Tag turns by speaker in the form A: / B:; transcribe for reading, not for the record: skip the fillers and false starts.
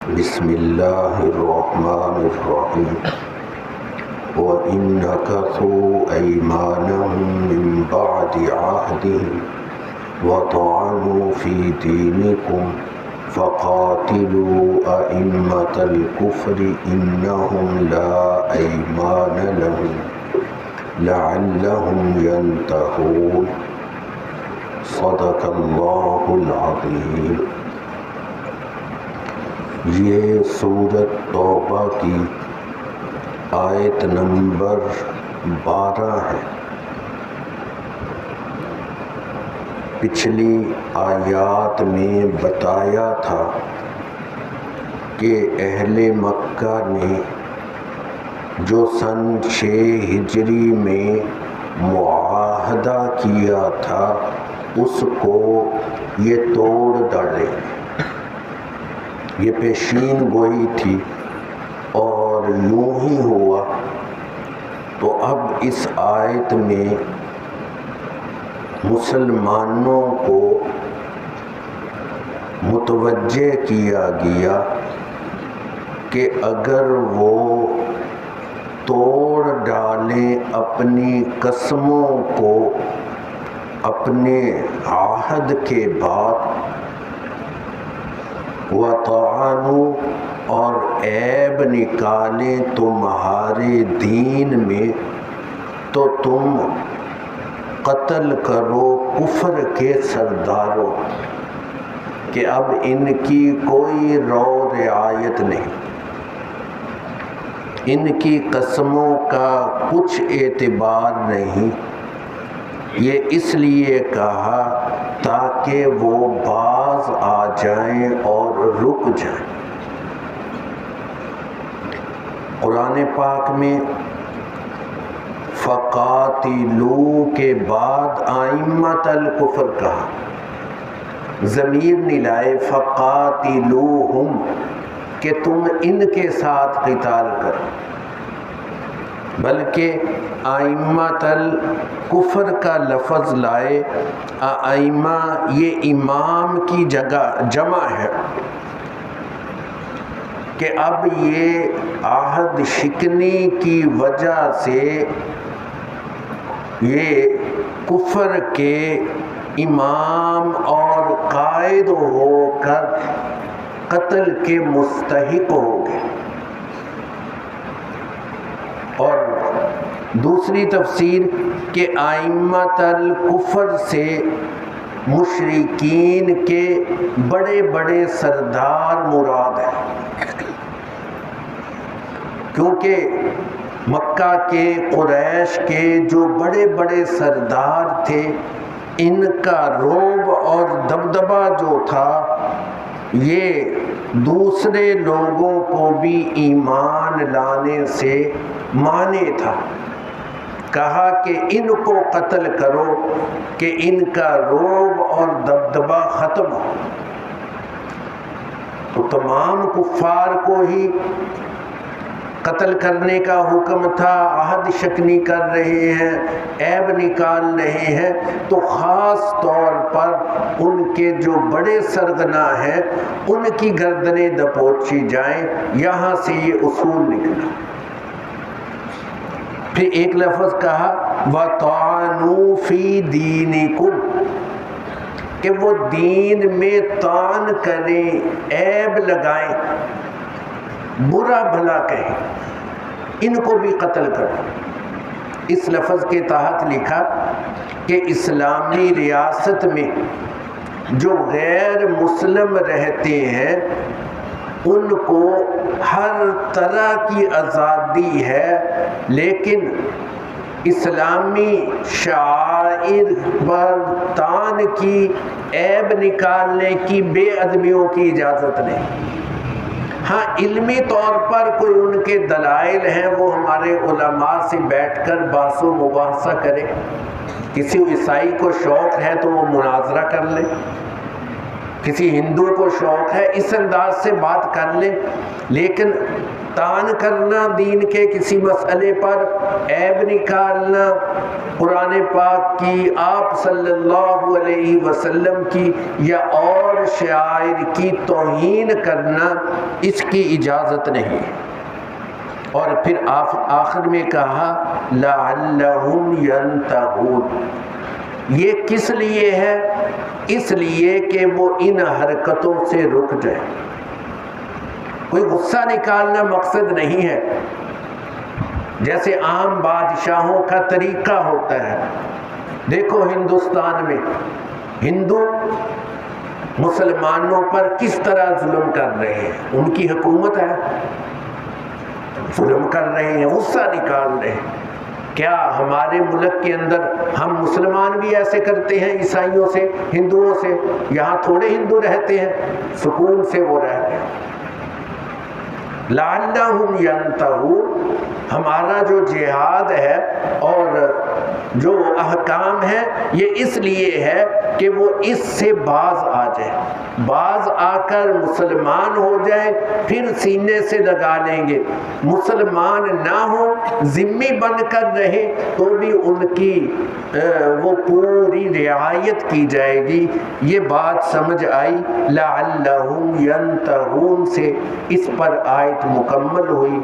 A: بسم اللہ الرحمن الرحیم وَإِن نَكَثُوا أَيْمَانَهُم مِّن بَعْدِ عَهْدِهِمْ وَطَعَنُوا فِي دِينِكُمْ فَقَاتِلُوا أَئِمَّةَ الْكُفْرِ إِنَّهُمْ لَا أَيْمَانَ لَهُمْ لَعَلَّهُمْ يَنْتَهُونَ صدق اللہ العظیم۔ یہ سورۃ توبہ کی آیت نمبر 12 ہے۔ پچھلی آیات میں بتایا تھا کہ اہل مکہ نے جو سن 6 ہجری میں معاہدہ کیا تھا اس کو یہ توڑ ڈالے، یہ پیشین گوئی تھی اور یوں ہی ہوا۔ تو اب اس آیت میں مسلمانوں کو متوجہ کیا گیا کہ اگر وہ توڑ ڈالیں اپنی قسموں کو اپنے عہد کے بعد، وَطَعَنُوا اور عیب نکالیں تمہارے دین میں، تو تم قتل کرو کفر کے سرداروں، کہ اب ان کی کوئی رو رعایت نہیں، ان کی قسموں کا کچھ اعتبار نہیں۔ یہ اس لیے کہا تاکہ وہ باز آ جائیں اور رک جائیں۔ قرآن پاک میں فقاتلو کے بعد ائمۃ الکفر کہا، ضمیر نہیں لائے فقاتلوہم کہ تم ان کے ساتھ قتال کرو، بلکہ ائمۃ الکفر کا لفظ لائے۔ ائمہ یہ امام کی جگہ جمع ہے کہ اب یہ عہد شکنی کی وجہ سے یہ کفر کے امام اور قائد ہو کر قتل کے مستحق ہو گئے۔ اور دوسری تفسیر کہ ائمۃ الکفر سے مشرکین کے بڑے بڑے سردار مراد ہیں، کیونکہ مکہ کے قریش کے جو بڑے بڑے سردار تھے ان کا رعب اور دبدبہ جو تھا یہ دوسرے لوگوں کو بھی ایمان لانے سے مانے تھا۔ کہا کہ ان کو قتل کرو کہ ان کا رعب اور دبدبہ ختم ہو۔ تو تمام کفار کو ہی قتل کرنے کا حکم تھا، عہد شکنی کر رہے ہیں، عیب نکال رہے ہیں، تو خاص طور پر ان کے جو بڑے سرغنہ ہیں ان کی گردنیں دبوچی جائیں۔ یہاں سے یہ اصول نکلا۔ پھر ایک لفظ کہا وَطَعَنُوا فِي دِينِكُمْ کہ وہ دین میں طعن کریں، عیب لگائیں، برا بھلا کہیں، ان کو بھی قتل کرو۔ اس لفظ کے تحت لکھا کہ اسلامی ریاست میں جو غیر مسلم رہتے ہیں ان کو ہر طرح کی آزادی ہے، لیکن اسلامی شعائر پر طعن کی، عیب نکالنے کی، بے ادبیوں کی اجازت نہیں۔ ہاں علمی طور پر کوئی ان کے دلائل ہیں، وہ ہمارے علماء سے بیٹھ کر بحث و مباحثہ کرے۔ کسی عیسائی کو شوق ہے تو وہ مناظرہ کر لے، کسی ہندو کو شوق ہے اس انداز سے بات کر لیں، لیکن تان کرنا دین کے کسی مسئلے پر، عیب نکالنا قرآن پاک کی، آپ صلی اللہ علیہ وسلم کی یا اور شاعر کی توہین کرنا، اس کی اجازت نہیں۔ اور پھر آخر میں کہا لعلہم ینتہون، یہ کس لیے ہے؟ اس لیے کہ وہ ان حرکتوں سے رک جائے۔ کوئی غصہ نکالنا مقصد نہیں ہے، جیسے عام بادشاہوں کا طریقہ ہوتا ہے۔ دیکھو ہندوستان میں ہندو مسلمانوں پر کس طرح ظلم کر رہے ہیں، ان کی حکومت ہے، ظلم کر رہے ہیں، غصہ نکال رہے ہیں۔ کیا ہمارے ملک کے اندر ہم مسلمان بھی ایسے کرتے ہیں عیسائیوں سے، ہندوؤں سے؟ یہاں تھوڑے ہندو رہتے ہیں، سکون سے وہ رہتے ہیں۔ لعلہم ینتہون، ہمارا جو جہاد ہے اور جو احکام ہے یہ اس لیے ہے کہ وہ اس سے باز آ جائے، باز آ کر مسلمان ہو جائے، پھر سینے سے لگا لیں گے۔ مسلمان نہ ہو، ذمہ بن کر رہے تو بھی ان کی وہ پوری رعایت کی جائے گی۔ یہ بات سمجھ آئی؟ لعلہم ینتہون سے اس پر آیت مکمل ہوئی۔